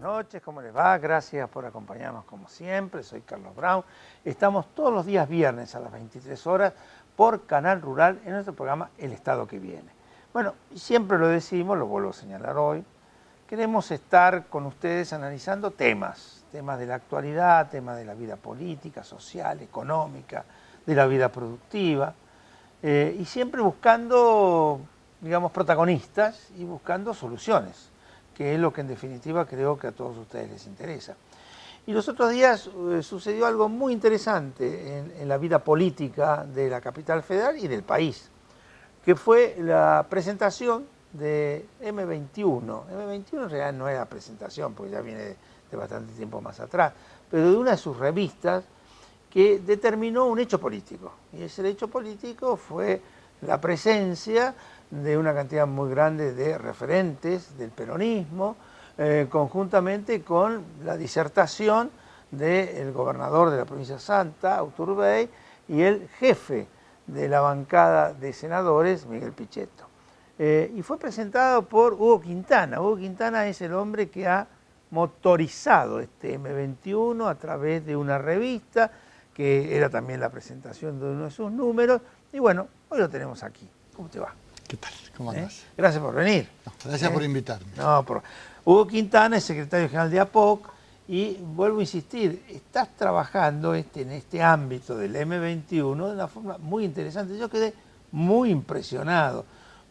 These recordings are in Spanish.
noches, ¿cómo les va? Gracias por acompañarnos como siempre, soy Carlos Brown. Estamos todos los días viernes a las 23 horas por Canal Rural en nuestro programa El Estado que Viene. Bueno, siempre lo decimos, lo vuelvo a señalar hoy, queremos estar con ustedes analizando temas de la actualidad, temas de la vida política, social, económica, de la vida productiva, y siempre buscando, digamos, protagonistas y buscando soluciones, que es lo que en definitiva creo que a todos ustedes les interesa. Y los otros días sucedió algo muy interesante en la vida política de la capital federal y del país, que fue la presentación de M21. M21 en realidad no era presentación, porque ya viene de bastante tiempo más atrás, pero de una de sus revistas que determinó un hecho político. Y ese hecho político fue la presencia de una cantidad muy grande de referentes del peronismo, conjuntamente con la disertación del gobernador de la provincia de Salta, Uturbey, y el jefe de la bancada de senadores, Miguel Pichetto. Y fue presentado por Hugo Quintana. Hugo Quintana es el hombre que ha motorizado este M21 a través de una revista, que era también la presentación de uno de sus números. Y bueno, hoy lo tenemos aquí. ¿Cómo te va? ¿Qué tal? ¿Cómo andás? Gracias por venir. No, gracias por invitarme. No, Hugo Quintana es secretario general de APOC y vuelvo a insistir, estás trabajando en este ámbito del M21 de una forma muy interesante. Yo quedé muy impresionado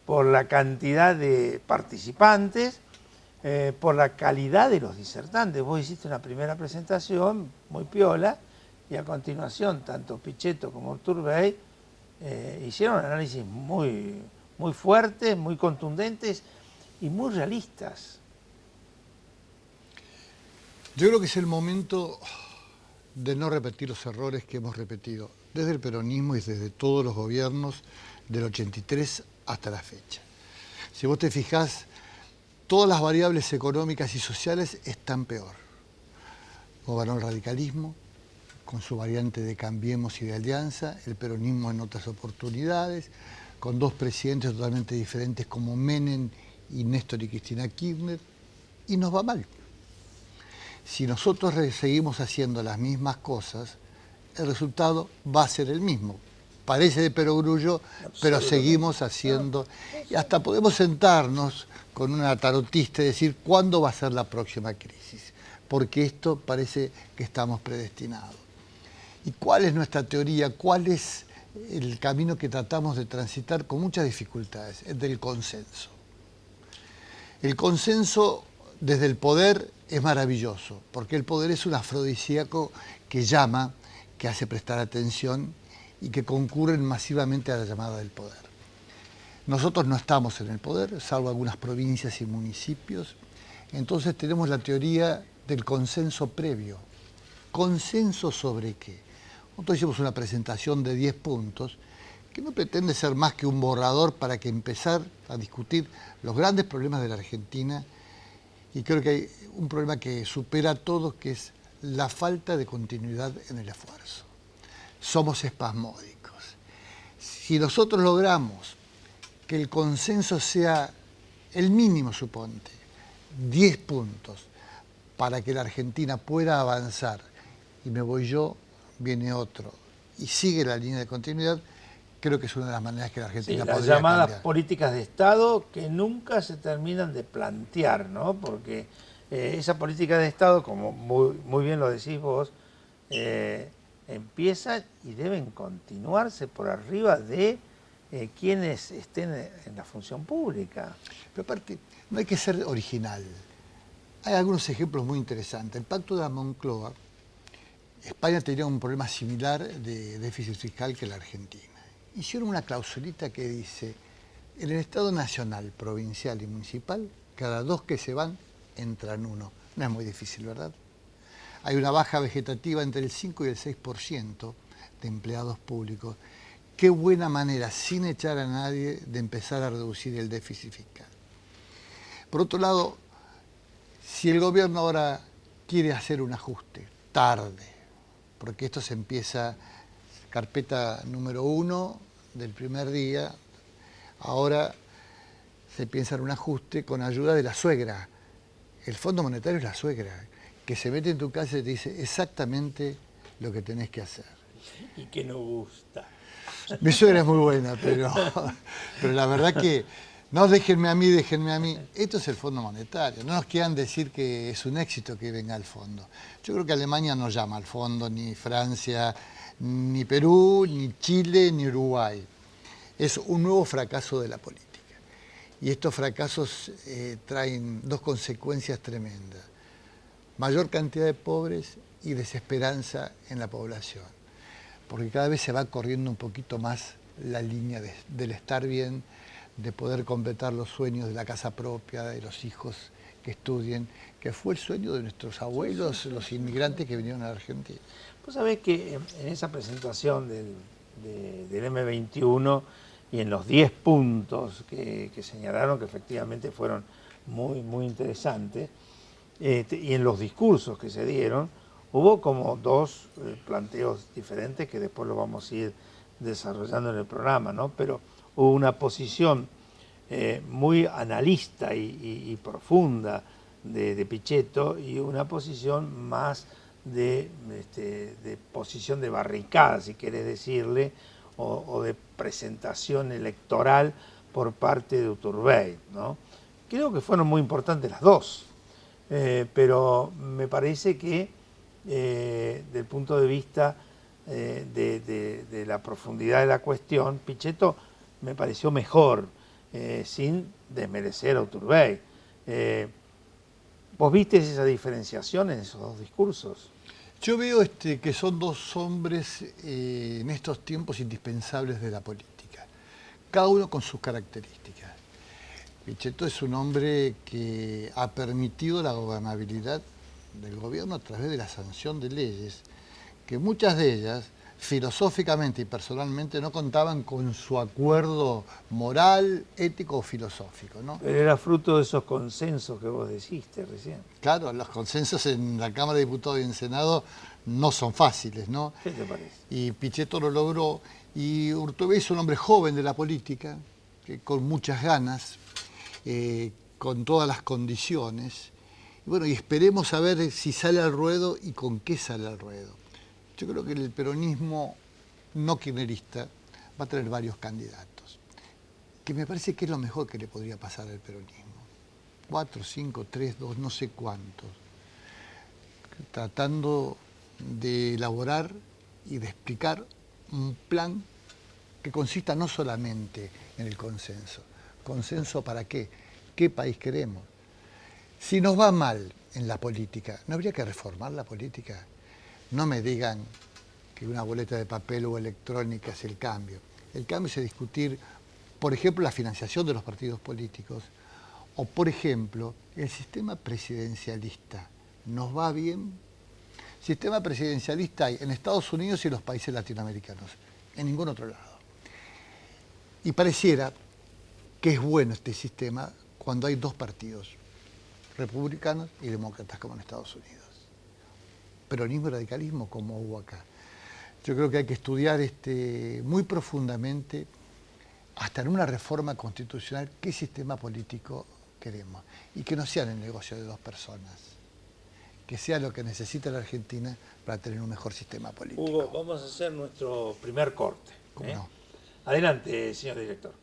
por la cantidad de participantes, por la calidad de los disertantes. Vos hiciste una primera presentación muy piola y a continuación tanto Pichetto como Uturbey hicieron análisis muy fuertes, muy contundentes y muy realistas. Yo creo que es el momento de no repetir los errores que hemos repetido desde el peronismo y desde todos los gobiernos del 83 hasta la fecha. Si vos te fijás, todas las variables económicas y sociales están peor. Gobernó el radicalismo, con su variante de Cambiemos y de Alianza, el peronismo en otras oportunidades, con dos presidentes totalmente diferentes como Menem y Néstor y Cristina Kirchner, y nos va mal. Si nosotros seguimos haciendo las mismas cosas, el resultado va a ser el mismo. Parece de perogrullo, pero seguimos haciendo. Y hasta podemos sentarnos con una tarotista y decir cuándo va a ser la próxima crisis, porque esto parece que estamos predestinados. ¿Y cuál es nuestra teoría? ¿Cuál es el camino que tratamos de transitar con muchas dificultades? Es del consenso. El consenso desde el poder es maravilloso, porque el poder es un afrodisíaco que llama, que hace prestar atención y que concurren masivamente a la llamada del poder. Nosotros no estamos en el poder, salvo algunas provincias y municipios, entonces tenemos la teoría del consenso previo. ¿Consenso sobre qué? Nosotros hicimos una presentación de 10 puntos que no pretende ser más que un borrador para que empezar a discutir los grandes problemas de la Argentina, y creo que hay un problema que supera a todos, que es la falta de continuidad en el esfuerzo. Somos espasmódicos. Si nosotros logramos que el consenso sea el mínimo, suponte, 10 puntos, para que la Argentina pueda avanzar, y me voy yo, viene otro, y sigue la línea de continuidad, creo que es una de las maneras que la Argentina podría cambiar. Las llamadas políticas de Estado que nunca se terminan de plantear, ¿no? Porque esa política de Estado, como muy bien lo decís vos, empiezan y deben continuarse por arriba de quienes estén en la función pública. Pero aparte, no hay que ser original. Hay algunos ejemplos muy interesantes. El Pacto de la Moncloa, España tenía un problema similar de déficit fiscal que la Argentina. Hicieron una clausulita que dice, en el Estado nacional, provincial y municipal, cada 2 que se van, entran 1. No es muy difícil, ¿verdad? Hay una baja vegetativa entre el 5 y el 6% de empleados públicos. Qué buena manera, sin echar a nadie, de empezar a reducir el déficit fiscal. Por otro lado, si el gobierno ahora quiere hacer un ajuste, tarde, porque esto se empieza, carpeta número 1 del primer día, ahora se piensa en un ajuste con ayuda de la suegra. El Fondo Monetario es la suegra, que se mete en tu casa y te dice exactamente lo que tenés que hacer. Y que no gusta. Mi suegra es muy buena, pero la verdad que no, déjenme a mí, déjenme a mí. Esto es el Fondo Monetario. No nos quieran decir que es un éxito que venga al fondo. Yo creo que Alemania no llama al fondo, ni Francia, ni Perú, ni Chile, ni Uruguay. Es un nuevo fracaso de la política. Y estos fracasos traen dos consecuencias tremendas. Mayor cantidad de pobres y desesperanza en la población. Porque cada vez se va corriendo un poquito más la línea del estar bien, de poder completar los sueños de la casa propia, de los hijos que estudien, que fue el sueño de nuestros abuelos, los inmigrantes que vinieron a la Argentina. Vos sabés que en esa presentación del M21 y en los 10 puntos que señalaron, que efectivamente fueron muy interesantes, y en los discursos que se dieron, hubo como dos planteos diferentes que después lo vamos a ir desarrollando en el programa, ¿no? Pero hubo una posición muy analista y profunda de Pichetto y una posición más de posición de barricada, si querés decirle, o de presentación electoral por parte de Iturbey, ¿no? Creo que fueron muy importantes las dos, pero me parece que del punto de vista de la profundidad de la cuestión, Pichetto me pareció mejor, sin desmerecer a Iturbey. ¿Vos viste esa diferenciación en esos dos discursos? Yo veo que son dos hombres en estos tiempos indispensables de la política, cada uno con sus características. Pichetto es un hombre que ha permitido la gobernabilidad del gobierno a través de la sanción de leyes, que muchas de ellas, filosóficamente y personalmente, no contaban con su acuerdo moral, ético o filosófico, ¿no? Pero era fruto de esos consensos que vos dijiste recién. Claro, los consensos en la Cámara de Diputados y en Senado no son fáciles, ¿no? ¿Qué te parece? Y Pichetto lo logró, y Urtubey es un hombre joven de la política, que con muchas ganas, con todas las condiciones. Y bueno, y esperemos a ver si sale al ruedo y con qué sale al ruedo. Yo creo que el peronismo no kirchnerista va a tener varios candidatos, que me parece que es lo mejor que le podría pasar al peronismo. 4, 5, 3, 2, no sé cuántos, tratando de elaborar y de explicar un plan que consista no solamente en el consenso. ¿Consenso para qué? ¿Qué país queremos? Si nos va mal en la política, ¿no habría que reformar la política? No me digan que una boleta de papel o electrónica es el cambio. El cambio es discutir, por ejemplo, la financiación de los partidos políticos, o, por ejemplo, el sistema presidencialista. ¿Nos va bien? Sistema presidencialista hay en Estados Unidos y en los países latinoamericanos, en ningún otro lado. Y pareciera que es bueno este sistema cuando hay dos partidos, republicanos y demócratas, como en Estados Unidos. Peronismo y radicalismo, como hubo acá. Yo creo que hay que estudiar muy profundamente, hasta en una reforma constitucional, qué sistema político queremos. Y que no sea el negocio de dos personas, que sea lo que necesita la Argentina para tener un mejor sistema político. Hugo, vamos a hacer nuestro primer corte. ¿Cómo no? Adelante, señor director.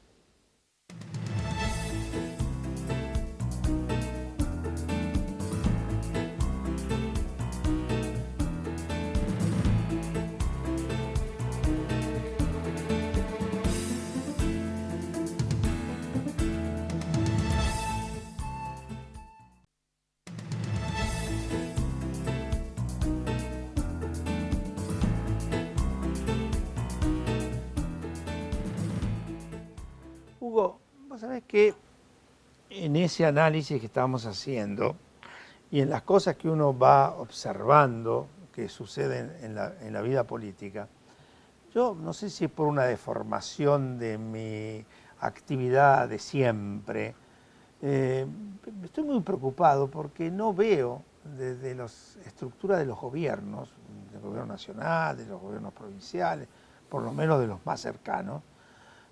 Hugo, vos sabés que en ese análisis que estamos haciendo y en las cosas que uno va observando que suceden en la vida política, yo no sé si es por una deformación de mi actividad de siempre, estoy muy preocupado porque no veo desde la estructura de los gobiernos, del gobierno nacional, de los gobiernos provinciales, por lo menos de los más cercanos,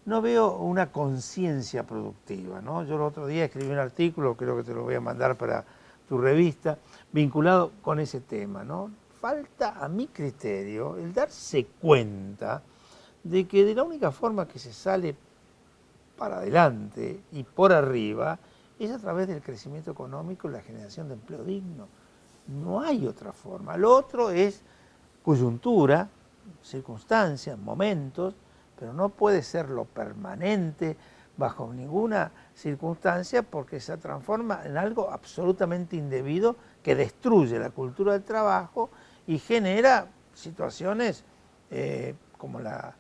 no veo una conciencia productiva, ¿no? Yo el otro día escribí un artículo, creo que te lo voy a mandar para tu revista, vinculado con ese tema, ¿no? Falta, a mi criterio, el darse cuenta de que de la única forma que se sale para adelante y por arriba es a través del crecimiento económico y la generación de empleo digno. No hay otra forma. Lo otro es coyuntura, circunstancias, momentos, pero no puede ser lo permanente bajo ninguna circunstancia porque se transforma en algo absolutamente indebido que destruye la cultura del trabajo y genera situaciones como la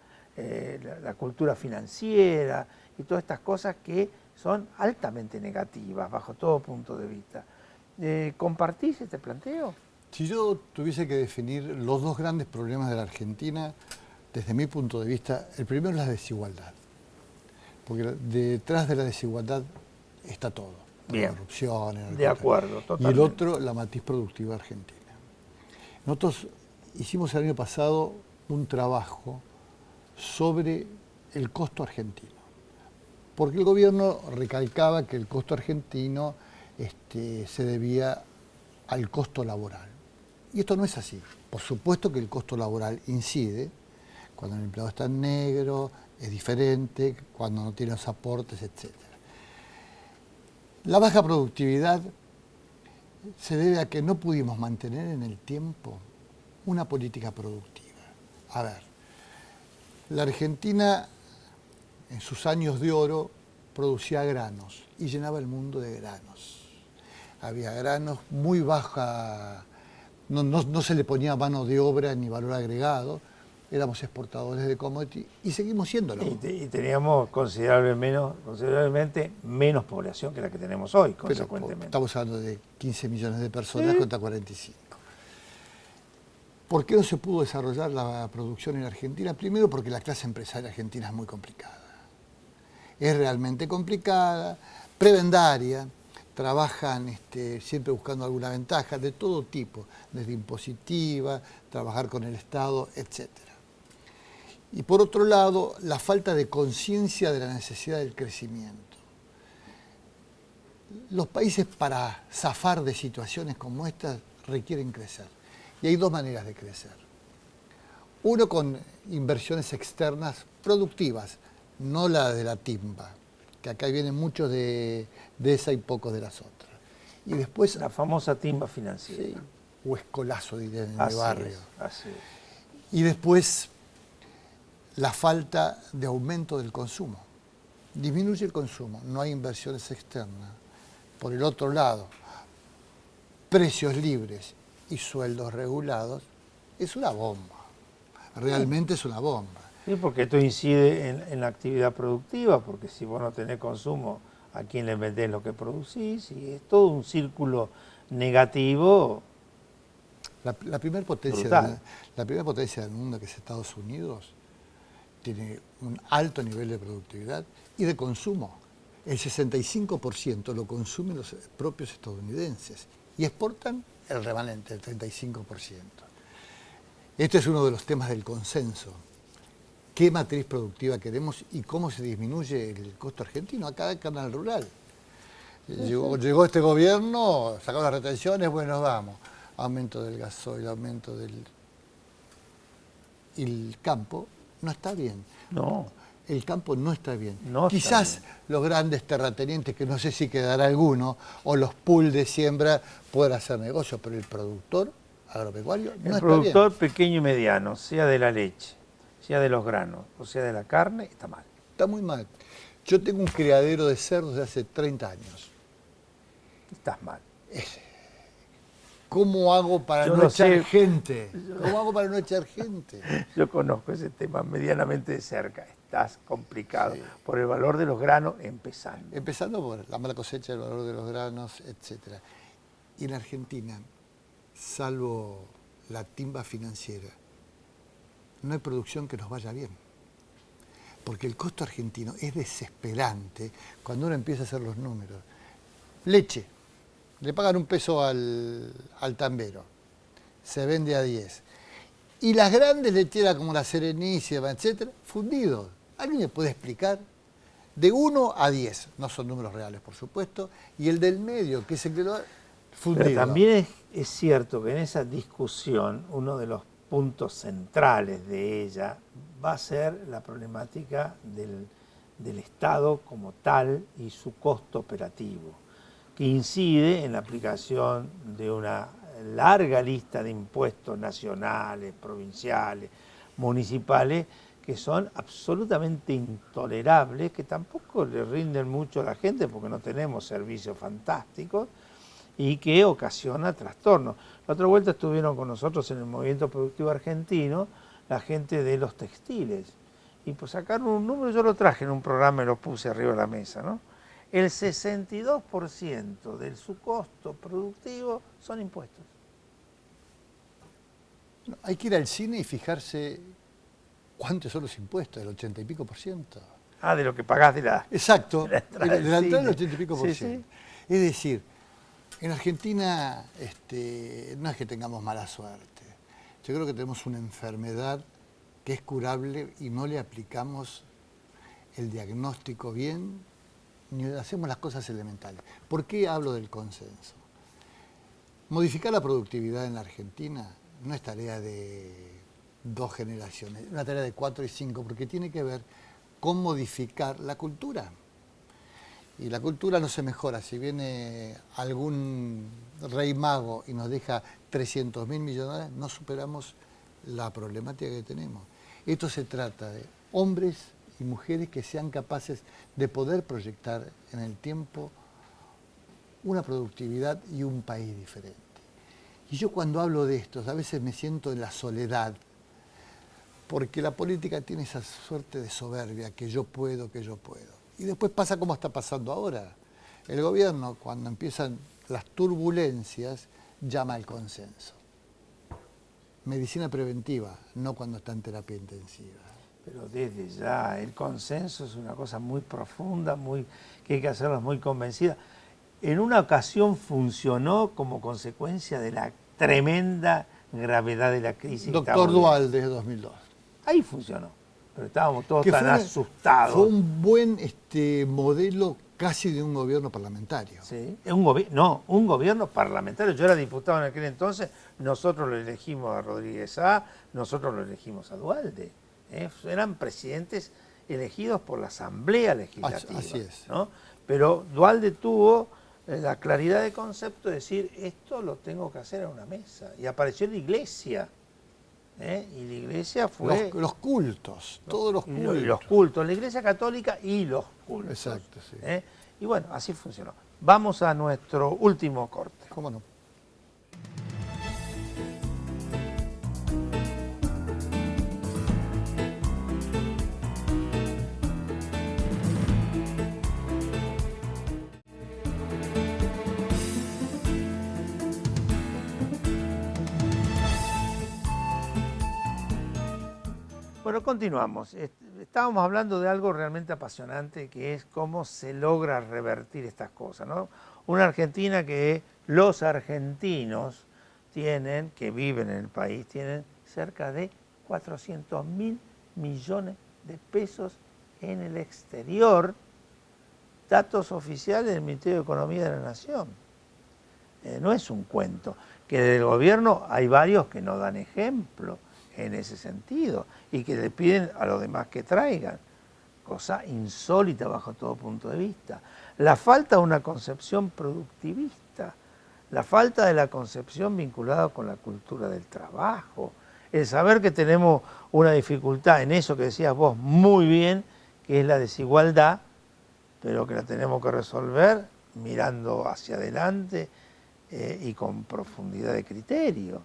cultura financiera y todas estas cosas que son altamente negativas bajo todo punto de vista. ¿Compartís este planteo? Si yo tuviese que definir los dos grandes problemas de la Argentina, desde mi punto de vista, el primero es la desigualdad. Porque detrás de la desigualdad está todo. Bien. La corrupción, de acuerdo, totalmente. Y el otro, la matriz productiva argentina. Nosotros hicimos el año pasado un trabajo sobre el costo argentino. Porque el gobierno recalcaba que el costo argentino se debía al costo laboral. Y esto no es así. Por supuesto que el costo laboral incide cuando el empleado está en negro, es diferente, cuando no tiene los aportes, etc. La baja productividad se debe a que no pudimos mantener en el tiempo una política productiva. A ver, la Argentina en sus años de oro producía granos y llenaba el mundo de granos. Había granos muy baja, no se le ponía mano de obra ni valor agregado, éramos exportadores de commodity y seguimos siéndolo. Y teníamos considerablemente menos población que la que tenemos hoy, consecuentemente. Estamos hablando de 15 millones de personas contra 45. ¿Por qué no se pudo desarrollar la producción en Argentina? Primero porque la clase empresaria argentina es muy complicada. Es realmente complicada, prebendaria, trabajan siempre buscando alguna ventaja de todo tipo, desde impositiva, trabajar con el Estado, etc. Y por otro lado, la falta de conciencia de la necesidad del crecimiento. Los países para zafar de situaciones como estas requieren crecer. Y hay dos maneras de crecer. Uno con inversiones externas productivas, no la de la timba, que acá vienen muchos de esa y pocos de las otras. Y después la famosa timba financiera. Sí, o escolazo, dirían en mi Así barrio. es, así es. Y después la falta de aumento del consumo. Disminuye el consumo, no hay inversiones externas. Por el otro lado, precios libres y sueldos regulados, es una bomba. Realmente es una bomba. Sí, porque esto incide en la actividad productiva, porque si vos no tenés consumo, ¿a quién le vendés lo que producís? Y es todo un círculo negativo. La primera potencia del mundo, que es Estados Unidos, tiene un alto nivel de productividad y de consumo. El 65% lo consumen los propios estadounidenses y exportan el remanente, el 35%. Este es uno de los temas del consenso. ¿Qué matriz productiva queremos y cómo se disminuye el costo argentino a cada canal rural? Llegó este gobierno, sacó las retenciones, bueno, vamos. Aumento del gasoil, aumento del... Y el campo no está bien. No. El campo no está bien. No Quizás está bien. Los grandes terratenientes, que no sé si quedará alguno, o los pools de siembra, puedan hacer negocio, pero el productor agropecuario no está bien. El productor pequeño y mediano, sea de la leche, sea de los granos, o sea de la carne, está mal. Está muy mal. Yo tengo un criadero de cerdos de hace 30 años. Estás mal. ¿Cómo hago para no echar gente? ¿Cómo hago para no echar gente? Yo conozco ese tema medianamente de cerca. Estás complicado por el valor de los granos empezando. Empezando por la mala cosecha, el valor de los granos, etc. Y en Argentina, salvo la timba financiera, no hay producción que nos vaya bien. Porque el costo argentino es desesperante cuando uno empieza a hacer los números. Leche. Le pagan $1 al tambero, se vende a 10. Y las grandes lecheras como la Serenísima, etcétera, fundidos. ¿Alguien me puede explicar? De 1 a 10, no son números reales, por supuesto, y el del medio, que es el que lo... Pero también es cierto que en esa discusión uno de los puntos centrales de ella va a ser la problemática del Estado como tal y su costo operativo, que incide en la aplicación de una larga lista de impuestos nacionales, provinciales, municipales, que son absolutamente intolerables, que tampoco le rinden mucho a la gente porque no tenemos servicios fantásticos y que ocasiona trastornos. La otra vuelta estuvieron con nosotros en el Movimiento Productivo Argentino la gente de los textiles y pues sacaron un número, yo lo traje en un programa y lo puse arriba de la mesa, ¿no? El 62% de su costo productivo son impuestos. Hay que ir al cine y fijarse cuántos son los impuestos, del 80 y pico por ciento. Ah, de lo que pagás de la... Exacto, de la entrada del 80 y pico por sí, ciento. Sí. Es decir, en Argentina no es que tengamos mala suerte. Yo creo que tenemos una enfermedad que es curable y no le aplicamos el diagnóstico bien, ni hacemos las cosas elementales. ¿Por qué hablo del consenso? Modificar la productividad en la Argentina no es tarea de 2 generaciones, es una tarea de 4 y 5, porque tiene que ver con modificar la cultura. Y la cultura no se mejora. Si viene algún rey mago y nos deja 300.000 millones, no superamos la problemática que tenemos. Esto se trata de hombres y mujeres que sean capaces de poder proyectar en el tiempo una productividad y un país diferente. Y yo cuando hablo de esto, a veces me siento en la soledad, porque la política tiene esa suerte de soberbia, que yo puedo, que yo puedo. Y después pasa como está pasando ahora. El gobierno, cuando empiezan las turbulencias, llama al consenso. Medicina preventiva, no cuando está en terapia intensiva. Pero desde ya, el consenso es una cosa muy profunda, que hay que hacerlo muy convencida. En una ocasión funcionó como consecuencia de la tremenda gravedad de la crisis. Doctor Duhalde, 2002. Ahí funcionó, pero estábamos todos tan asustados. Fue un buen modelo casi de un gobierno parlamentario. Sí, un gobierno parlamentario. Yo era diputado en aquel entonces, nosotros lo elegimos a Rodríguez A, nosotros lo elegimos a Duhalde. Eran presidentes elegidos por la Asamblea Legislativa. Así es. ¿No? Pero Duhalde tuvo la claridad de concepto de decir, esto lo tengo que hacer en una mesa. Y apareció la iglesia. Y la iglesia fue... Los cultos, todos los cultos. Los cultos, la iglesia católica y los cultos. Exacto, sí. Y bueno, así funcionó. Vamos a nuestro último corte. ¿Cómo no? Bueno, continuamos. Estábamos hablando de algo realmente apasionante, que es cómo se logra revertir estas cosas, ¿no? Una Argentina que los argentinos tienen, que viven en el país, tienen cerca de 400.000 millones de pesos en el exterior, datos oficiales del Ministerio de Economía de la Nación. No es un cuento, que del gobierno hay varios que no dan ejemplo en ese sentido y que le piden a los demás que traigan, cosa insólita bajo todo punto de vista. La falta de una concepción productivista, la falta de la concepción vinculada con la cultura del trabajo, el saber que tenemos una dificultad en eso que decías vos muy bien, que es la desigualdad, pero que la tenemos que resolver mirando hacia adelante y con profundidad de criterio.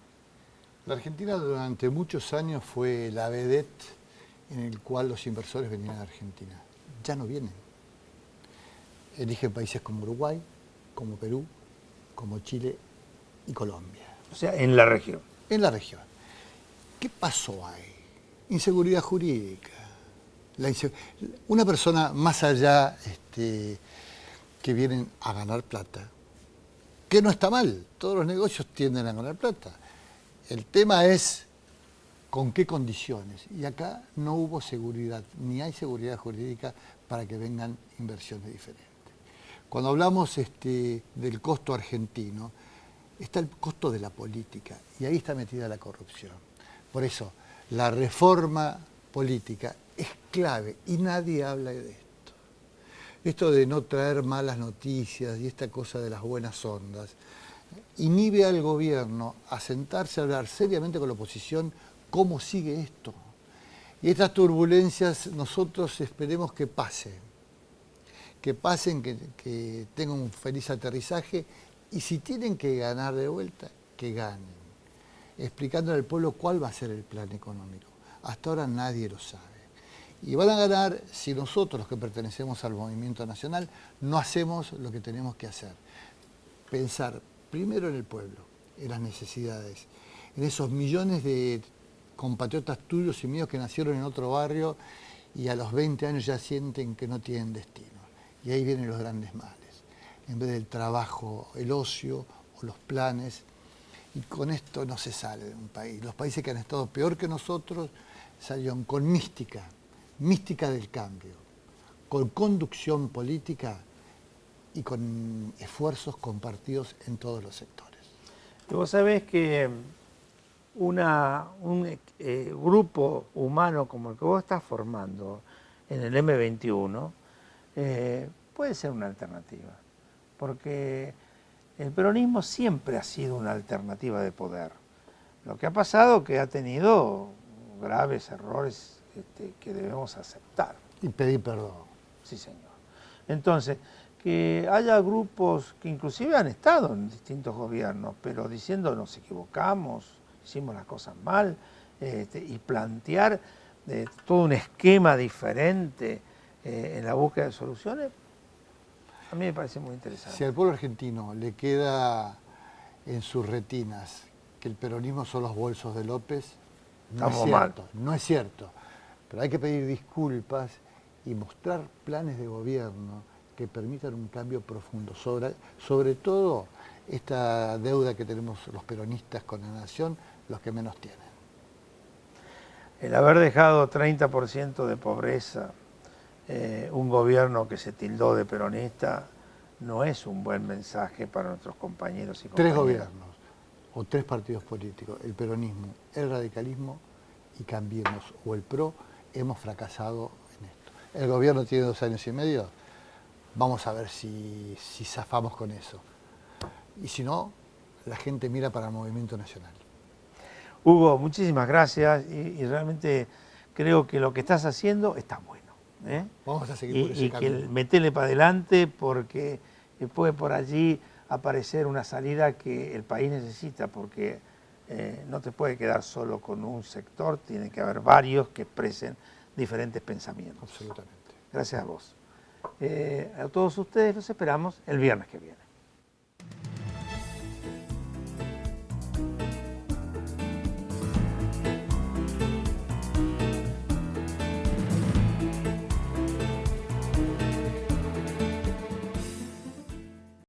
La Argentina durante muchos años fue la vedette en el cual los inversores venían a Argentina. Ya no vienen. Eligen países como Uruguay, como Perú, como Chile y Colombia. O sea, en la región. En la región. ¿Qué pasó ahí? Inseguridad jurídica. Una persona más allá que vienen a ganar plata, que no está mal, todos los negocios tienden a ganar plata. El tema es con qué condiciones. Y acá no hubo seguridad, ni hay seguridad jurídica para que vengan inversiones diferentes. Cuando hablamos del costo argentino, está el costo de la política y ahí está metida la corrupción. Por eso, la reforma política es clave y nadie habla de esto. Esto de no traer malas noticias y esta cosa de las buenas ondas inhibe al gobierno a sentarse a hablar seriamente con la oposición cómo sigue esto. Y estas turbulencias nosotros esperemos que pasen, que tengan un feliz aterrizaje y si tienen que ganar de vuelta, que ganen, explicándole al pueblo cuál va a ser el plan económico. Hasta ahora nadie lo sabe. Y van a ganar si nosotros, los que pertenecemos al movimiento nacional, no hacemos lo que tenemos que hacer. Pensar primero en el pueblo, en las necesidades, en esos millones de compatriotas tuyos y míos que nacieron en otro barrio y a los 20 años ya sienten que no tienen destino. Y ahí vienen los grandes males. En vez del trabajo, el ocio o los planes. Y con esto no se sale de un país. Los países que han estado peor que nosotros salieron con mística del cambio, con conducción política y con esfuerzos compartidos en todos los sectores. Y vos sabés que un grupo humano como el que vos estás formando en el M21 puede ser una alternativa, porque el peronismo siempre ha sido una alternativa de poder. Lo que ha pasado es que ha tenido graves errores que debemos aceptar. Y pedir perdón. Sí, señor. Entonces, que haya grupos que inclusive han estado en distintos gobiernos, pero diciendo nos equivocamos, hicimos las cosas mal, y plantear todo un esquema diferente en la búsqueda de soluciones, a mí me parece muy interesante. Si al pueblo argentino le queda en sus retinas que el peronismo son los bolsos de López, no es cierto, no es cierto. Pero hay que pedir disculpas y mostrar planes de gobierno que permitan un cambio profundo, sobre todo esta deuda que tenemos los peronistas con la nación, los que menos tienen. El haber dejado 30% de pobreza, un gobierno que se tildó de peronista, no es un buen mensaje para nuestros compañeros y compañeras. 3 gobiernos o 3 partidos políticos, el peronismo, el radicalismo y Cambiemos o el PRO, hemos fracasado en esto. El gobierno tiene 2 años y medio, vamos a ver si zafamos con eso. Y si no, la gente mira para el movimiento nacional. Hugo, muchísimas gracias y realmente creo que lo que estás haciendo está bueno. Vamos a seguir por ese camino. Y que metele para adelante porque puede por allí aparecer una salida que el país necesita, porque no te puede quedar solo con un sector, tiene que haber varios que expresen diferentes pensamientos. Absolutamente. Gracias a vos. A todos ustedes los esperamos el viernes que viene.